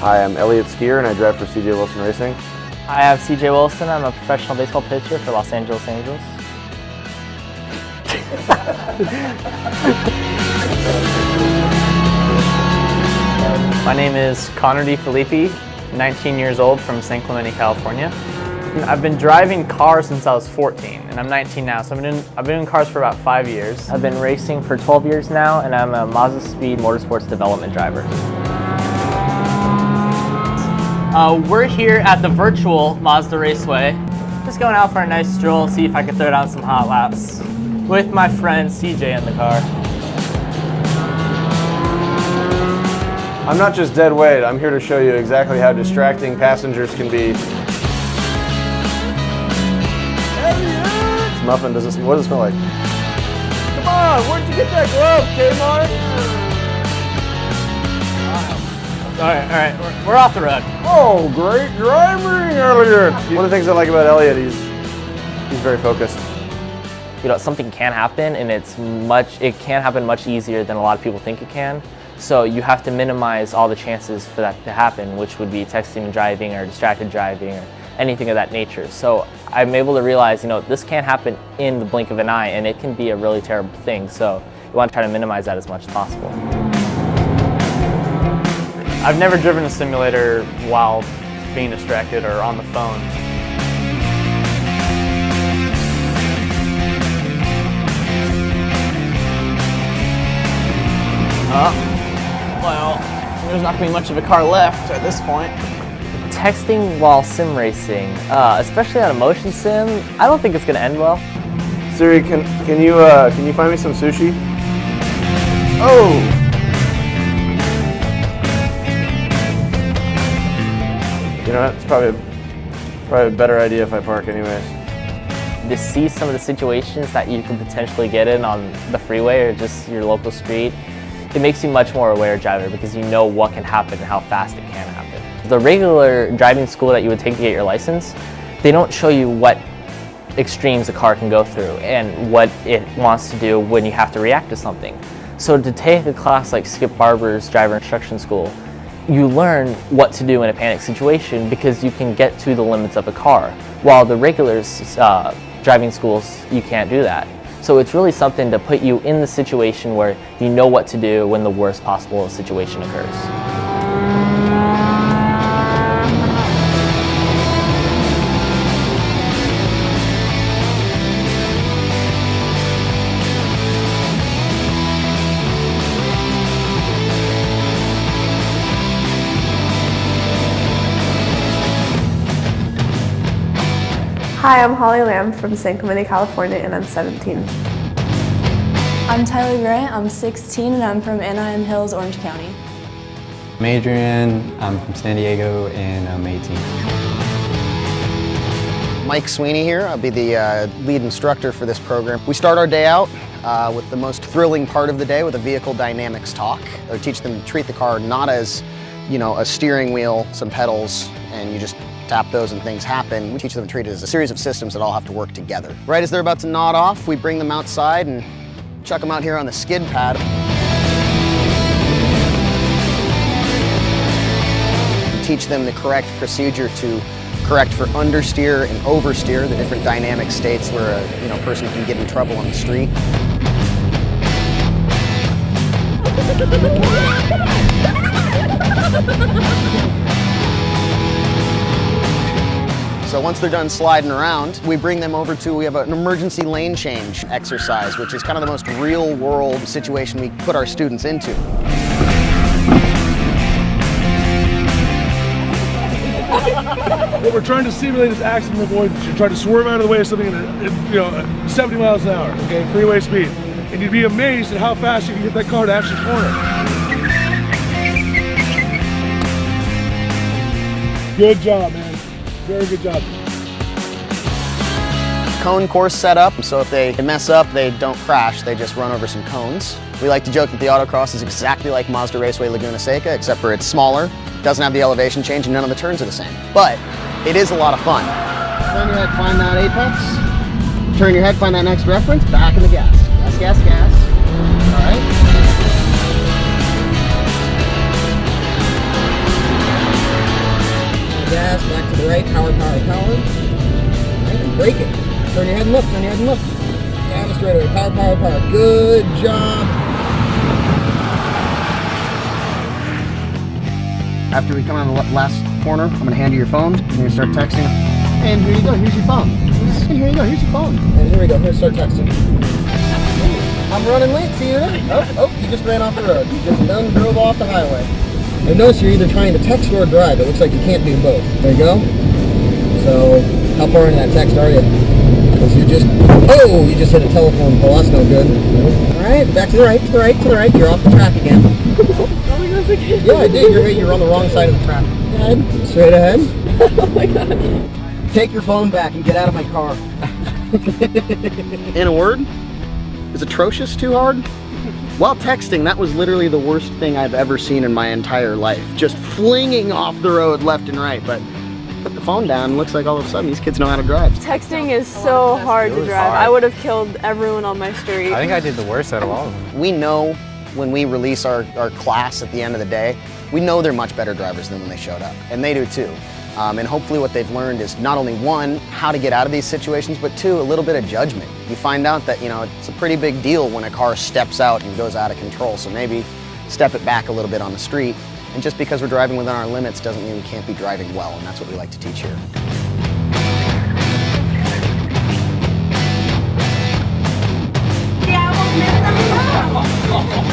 Hi, I'm Elliot Skier and I drive for CJ Wilson Racing. Hi, I'm CJ Wilson. I'm a professional baseball pitcher for Los Angeles Angels. My name is Connor DeFilippi, 19 years old from San Clemente, California. I've been driving cars since I was 14, and I'm 19 now, so I've been in cars for about 5 years. I've been racing for 12 years now, and I'm a Mazda Speed Motorsports development driver. We're here at the virtual Mazda Raceway. Just going out for a nice stroll, see if I can throw down some hot laps with my friend CJ in the car. I'm not just dead weight, I'm here to show you exactly how distracting passengers can be. This muffin, what does it smell like? Come on, where'd you get that glove, Kmart? All right, we're off the road. Oh, great driving, Elliot! One of the things I like about Elliot, he's very focused. You know, something can happen, and it can happen much easier than a lot of people think it can. So you have to minimize all the chances for that to happen, which would be texting and driving or distracted driving or anything of that nature. So I'm able to realize, you know, this can happen in the blink of an eye, and it can be a really terrible thing. So you want to try to minimize that as much as possible. I've never driven a simulator while being distracted or on the phone. Well, there's not going to be much of a car left at this point. Texting while sim racing, especially on a motion sim, I don't think it's going to end well. Siri, can you find me some sushi? Oh! You know what, it's probably a better idea if I park anyways. To see some of the situations that you could potentially get in on the freeway or just your local street, it makes you much more aware driver because you know what can happen and how fast it can happen. The regular driving school that you would take to get your license, they don't show you what extremes a car can go through and what it wants to do when you have to react to something. So to take a class like Skip Barber's driver instruction school, you learn what to do in a panic situation because you can get to the limits of a car. While the regular driving schools, you can't do that. So it's really something to put you in the situation where you know what to do when the worst possible situation occurs. Hi, I'm Holly Lamb from San Clemente, California, and I'm 17. I'm Tyler Grant, I'm 16, and I'm from Anaheim Hills, Orange County. I'm Adrian, I'm from San Diego, and I'm 18. Mike Sweeney here, I'll be the lead instructor for this program. We start our day out with the most thrilling part of the day with a vehicle dynamics talk. We teach them to treat the car not as, you know, a steering wheel, some pedals, and you just tap those and things happen. We teach them to treat it as a series of systems that all have to work together. Right as they're about to nod off, we bring them outside and chuck them out here on the skid pad. We teach them the correct procedure to correct for understeer and oversteer, the different dynamic states where a person can get in trouble on the street. So once they're done sliding around, we bring them over we have an emergency lane change exercise, which is kind of the most real world situation we put our students into. What we're trying to simulate is accident avoidance. You're trying to swerve out of the way of something at 70 miles an hour, okay, freeway speed. And you'd be amazed at how fast you can get that car to actually corner. Good job, man. Very good job. Cone course set up, so if they mess up, they don't crash, they just run over some cones. We like to joke that the autocross is exactly like Mazda Raceway Laguna Seca, except for it's smaller, doesn't have the elevation change, and none of the turns are the same. But it is a lot of fun. Turn your head, find that apex. Turn your head, find that next reference, back in the gas. Gas, gas, gas. All right. and look, turn your head and look. Down the straightaway, power, power, power. Good job. After we come on the last corner, I'm gonna hand you your phone. You're gonna start texting. And here you go, here's your phone. And here you go, here's your phone. And here we go, here's start texting. I'm running late, see you later. Oh, you just ran off the road. You just done drove off the highway. And notice you're either trying to text or drive. It looks like you can't do both. There you go. So, how far into that text are you? Because you just hit a telephone pole. That's no good. All right, back to the right, to the right, to the right. You're off the track again. Oh my gosh, I can't. Yeah, I did. You're on the wrong side of the track. Ahead. Straight ahead. Oh my gosh. Take your phone back and get out of my car. In a word, is atrocious too hard? While texting, that was literally the worst thing I've ever seen in my entire life. Just flinging off the road left and right, but put the phone down, looks like all of a sudden these kids know how to drive. Texting is so hard to drive. I would have killed everyone on my street. I think I did the worst out of all of them. We know when we release our class at the end of the day, we know they're much better drivers than when they showed up, and they do too. And hopefully what they've learned is not only one, how to get out of these situations, but two, a little bit of judgment. You find out that, you know, it's a pretty big deal when a car steps out and goes out of control. So maybe step it back a little bit on the street. And just because we're driving within our limits doesn't mean we can't be driving well. And that's what we like to teach here. Yeah, I almost missed them.